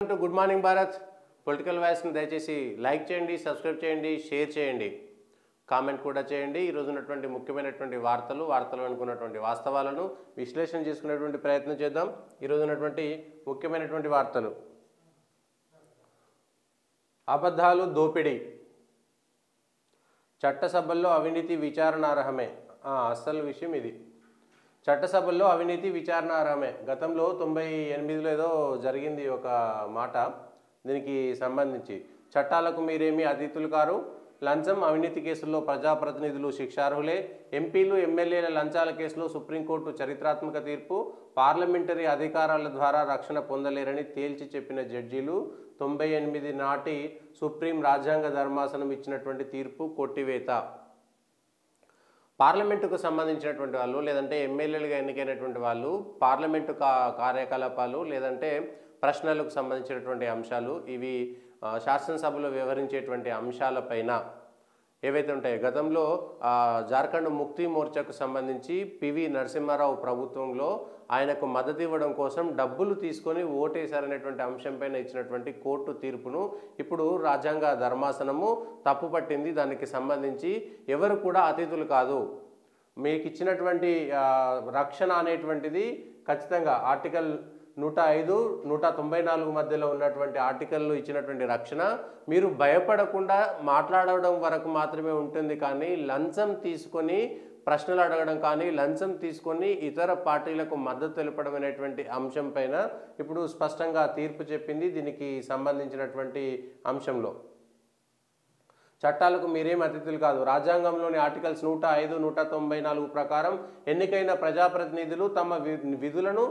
Good morning Bharat political వాయిస్ని దయచేసి like చేయండి, సబ్స్క్రైబ్ చేయండి, షేర్ చేయండి, కామెంట్ కూడా చేయండి. ఈరోజు ఉన్నటువంటి ముఖ్యమైనటువంటి వార్తలు అనుకున్నటువంటి వాస్తవాలను విశ్లేషణ చేసుకునేటువంటి ప్రయత్నం చేద్దాం. ఈరోజు ఉన్నటువంటి ముఖ్యమైనటువంటి వార్తలు: అబద్ధాలు, దోపిడీ, చట్టసభల్లో అవినీతి విచారణార్హమే. అసలు విషయం ఇది. చట్టసభల్లో అవినీతి విచారణార్హమే. గతంలో 98లో ఏదో జరిగింది ఒక మాట. దీనికి సంబంధించి చట్టాలకు మీరేమీ అతిథులు కారు, లంచం అవినీతి కేసుల్లో ప్రజాప్రతినిధులు శిక్షార్హులే, ఎంపీలు ఎమ్మెల్యేల లంచాల కేసులో సుప్రీంకోర్టు చరిత్రాత్మక తీర్పు, పార్లమెంటరీ అధికారాల ద్వారా రక్షణ పొందలేరని తేల్చి చెప్పిన జడ్జీలు, 98 నాటి సుప్రీం రాజ్యాంగ ధర్మాసనం ఇచ్చినటువంటి తీర్పు కొట్టివేత. పార్లమెంటుకు సంబంధించినటువంటి వాళ్ళు లేదంటే ఎమ్మెల్యేలుగా ఎన్నికైనటువంటి వాళ్ళు పార్లమెంటు కార్యకలాపాలు లేదంటే ప్రశ్నలకు సంబంధించినటువంటి అంశాలు, ఇవి శాసనసభలో వ్యవహరించేటువంటి అంశాలపైన ఏవైతే ఉంటాయో, గతంలో జార్ఖండ్ ముక్తి మోర్చాకు సంబంధించి పివి నరసింహారావు ప్రభుత్వంలో ఆయనకు మద్దతు ఇవ్వడం కోసం డబ్బులు తీసుకొని ఓటేశారనేటువంటి అంశంపైన ఇచ్చినటువంటి కోర్టు తీర్పును ఇప్పుడు రాజ్యాంగ ధర్మాసనము తప్పుపట్టింది. దానికి సంబంధించి ఎవరు కూడా అతిథులు కాదు, మీకు ఇచ్చినటువంటి రక్షణ అనేటువంటిది ఖచ్చితంగా ఆర్టికల్ 105, 194 మధ్యలో ఉన్నటువంటి ఆర్టికల్లో ఇచ్చినటువంటి రక్షణ మీరు భయపడకుండా మాట్లాడడం వరకు మాత్రమే ఉంటుంది. కానీ లంచం తీసుకొని ప్రశ్నలు అడగడం కానీ లంచం తీసుకొని ఇతర పార్టీలకు మద్దతు తెలపడం అనేటువంటి అంశం పైన ఇప్పుడు స్పష్టంగా తీర్పు చెప్పింది. దీనికి సంబంధించినటువంటి అంశంలో చట్టాలకు మీరేం అతిథులు కాదు. రాజ్యాంగంలోని ఆర్టికల్స్ 105, 194 ప్రకారం ఎన్నికైన ప్రజాప్రతినిధులు తమ విధులను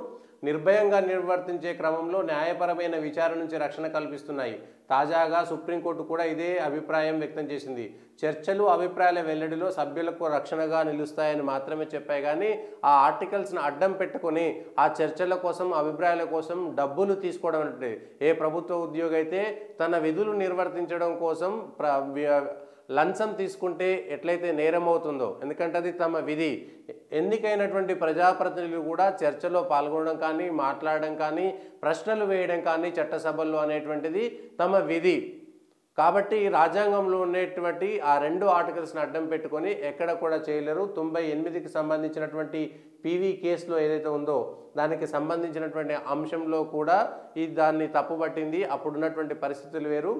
నిర్భయంగా నిర్వర్తించే క్రమంలో న్యాయపరమైన విచారణ నుంచి రక్షణ కల్పిస్తున్నాయి. తాజాగా సుప్రీంకోర్టు కూడా ఇదే అభిప్రాయం వ్యక్తం చేసింది. చర్చలు, అభిప్రాయాల వెల్లడిలో సభ్యులకు రక్షణగా నిలుస్తాయని మాత్రమే చెప్పాయి. కానీ ఆ ఆర్టికల్స్ను అడ్డం పెట్టుకొని ఆ చర్చల కోసం, అభిప్రాయాల కోసం డబ్బులు తీసుకోవడం అంటే, ఏ ప్రభుత్వ ఉద్యోగి అయితే తన విధులు నిర్వర్తించడం కోసం లంచం తీసుకుంటే ఎట్లయితే నేరం అవుతుందో, ఎందుకంటే అది తమ విధి. ఎన్నికైనటువంటి ప్రజాప్రతినిధులు కూడా చర్చలో పాల్గొనడం కానీ, మాట్లాడడం కానీ, ప్రశ్నలు వేయడం కానీ చట్టసభల్లో అనేటువంటిది తమ విధి. కాబట్టి రాజ్యాంగంలో ఉన్నటువంటి ఆ 2 ఆర్టికల్స్ని అడ్డం పెట్టుకొని ఎక్కడ కూడా చేయలేరు. 98కి సంబంధించినటువంటి పీవీ కేసులో ఏదైతే ఉందో దానికి సంబంధించినటువంటి అంశంలో కూడా దాన్ని తప్పుపట్టింది. అప్పుడున్నటువంటి పరిస్థితులు వేరు.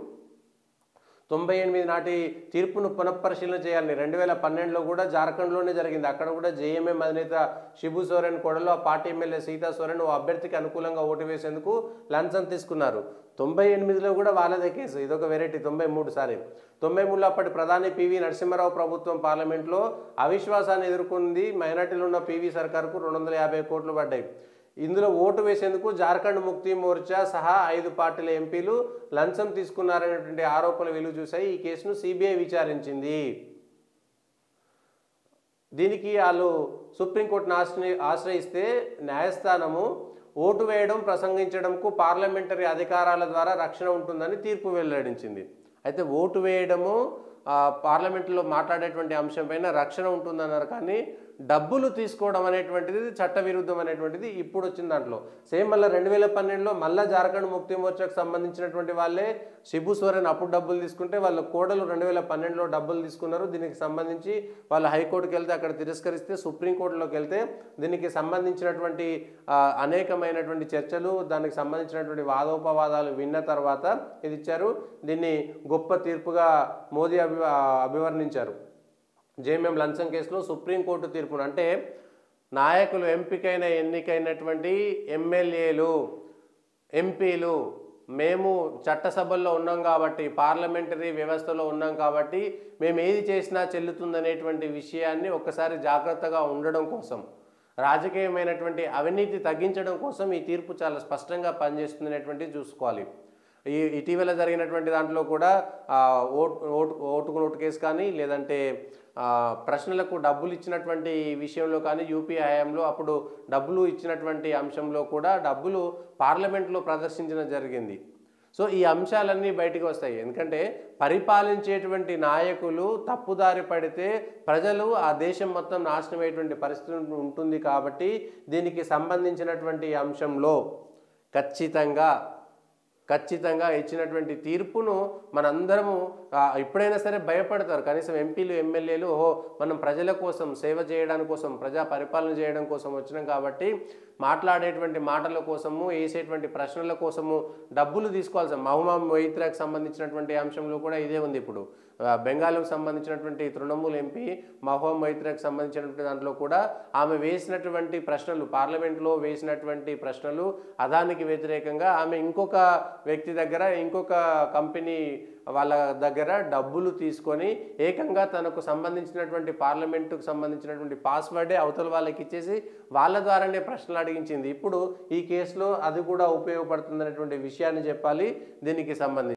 98 నాటి తీర్పును పునఃపరిశీలన చేయాలని 2012లో కూడా జార్ఖండ్లోనే జరిగింది. అక్కడ కూడా జేఎంఎం అధినేత శిబు సోరెన్ కోడలో ఆ పార్టీ ఎమ్మెల్యే సీతా సోరెన్ ఓ అభ్యర్థికి అనుకూలంగా ఓటు వేసేందుకు లంచం తీసుకున్నారు. 98లో కూడా వాళ్ళదే కేసు. ఇదొక వెరైటీ. 93లో అప్పటి ప్రధాని పివి నరసింహారావు ప్రభుత్వం పార్లమెంట్లో అవిశ్వాసాన్ని ఎదుర్కొంది. మైనార్టీలో ఉన్న పివి సర్కార్కు 250 కోట్లు పడ్డాయి. ఇందులో ఓటు వేసేందుకు జార్ఖండ్ ముక్తి మోర్చా సహా 5 పార్టీల ఎంపీలు లంచం తీసుకున్నారనేటువంటి ఆరోపణలు వెలుగు చూశాయి. ఈ కేసును సిబిఐ విచారించింది. దీనికి వాళ్ళు సుప్రీంకోర్టును ఆశ్రయిస్తే న్యాయస్థానము ఓటు వేయడం, ప్రసంగించడంకు పార్లమెంటరీ అధికారాల ద్వారా రక్షణ ఉంటుందని తీర్పు వెల్లడించింది. అయితే ఓటు వేయడము, పార్లమెంట్లో మాట్లాడేటువంటి అంశం పైన రక్షణ ఉంటుందన్నారు. కానీ డబ్బులు తీసుకోవడం అనేటువంటిది చట్టవిరుద్ధం అనేటువంటిది ఇప్పుడు వచ్చిన దాంట్లో సేమ్ మళ్ళీ 2012లో మళ్ళీ జార్ఖండ్ ముక్తి మోర్చాకు సంబంధించినటువంటి వాళ్ళే శిబు సోరెన్ అప్పుడు డబ్బులు తీసుకుంటే వాళ్ళ కోడలు 2012లో డబ్బులు తీసుకున్నారు. దీనికి సంబంధించి వాళ్ళు హైకోర్టుకి వెళ్తే అక్కడ తిరస్కరిస్తే సుప్రీంకోర్టులోకి వెళ్తే దీనికి సంబంధించినటువంటి అనేకమైనటువంటి చర్చలు, దానికి సంబంధించినటువంటి వాదోపవాదాలు విన్న తర్వాత ఇది ఇచ్చారు. దీన్ని గొప్ప తీర్పుగా మోదీ అభివర్ణించారు. జేఎంఎం లంచం కేసులో సుప్రీంకోర్టు తీర్పును, అంటే నాయకులు ఎన్నికైనటువంటి ఎమ్మెల్యేలు, ఎంపీలు మేము చట్టసభల్లో ఉన్నాం కాబట్టి, పార్లమెంటరీ వ్యవస్థలో ఉన్నాం కాబట్టి మేము ఏది చేసినా చెల్లుతుందనేటువంటి విషయాన్ని ఒక్కసారి జాగ్రత్తగా ఉండడం కోసం, రాజకీయమైనటువంటి అవినీతి తగ్గించడం కోసం ఈ తీర్పు చాలా స్పష్టంగా పనిచేస్తుంది అనేటువంటిది చూసుకోవాలి. ఇటీవల జరిగినటువంటి దాంట్లో కూడా ఓటుకు నోటు కేసు కానీ లేదంటే ప్రశ్నలకు డబ్బులు ఇచ్చినటువంటి విషయంలో కానీ యూపీ హయాంలో అప్పుడు డబ్బులు ఇచ్చినటువంటి అంశంలో కూడా డబ్బులు పార్లమెంట్లో ప్రదర్శించడం జరిగింది. సో ఈ అంశాలన్నీ బయటికి వస్తాయి. ఎందుకంటే పరిపాలించేటువంటి నాయకులు తప్పుదారి పడితే ప్రజలు ఆ దేశం మొత్తం నాశనమయ్యేటువంటి పరిస్థితి ఉంటుంది. కాబట్టి దీనికి సంబంధించినటువంటి అంశంలో ఖచ్చితంగా ఖచ్చితంగా ఇచ్చినటువంటి తీర్పును మనందరము ఎప్పుడైనా సరే భయపడతారు. కనీసం ఎంపీలు, ఎమ్మెల్యేలు ఓహో మనం ప్రజల కోసం సేవ చేయడానికి కోసం, ప్రజా పరిపాలన చేయడం కోసం వచ్చినాం కాబట్టి మాట్లాడేటువంటి మాటల కోసము, వేసేటువంటి ప్రశ్నల కోసము డబ్బులు తీసుకోవాల్సిన మహుమా మొయిత్రాకు సంబంధించినటువంటి అంశంలో కూడా ఇదే ఉంది. ఇప్పుడు బెంగాల్కు సంబంధించినటువంటి తృణమూల్ ఎంపీ మహుమా మొయిత్రాకు సంబంధించినటువంటి దాంట్లో కూడా ఆమె వేసినటువంటి ప్రశ్నలు, పార్లమెంట్లో వేసినటువంటి ప్రశ్నలు అదానికి వ్యతిరేకంగా ఆమె ఇంకొక వ్యక్తి దగ్గర, ఇంకొక కంపెనీ వాళ్ళ దగ్గర డబ్బులు తీసుకొని ఏకంగా తనకు సంబంధించినటువంటి పార్లమెంటుకు సంబంధించినటువంటి పాస్వర్డే అవతల వాళ్ళకి ఇచ్చేసి వాళ్ళ ద్వారానే ప్రశ్నలు అడిగించింది. ఇప్పుడు ఈ కేసులో అది కూడా ఉపయోగపడుతుందనేటువంటి విషయాన్ని చెప్పాలి దీనికి సంబంధించి.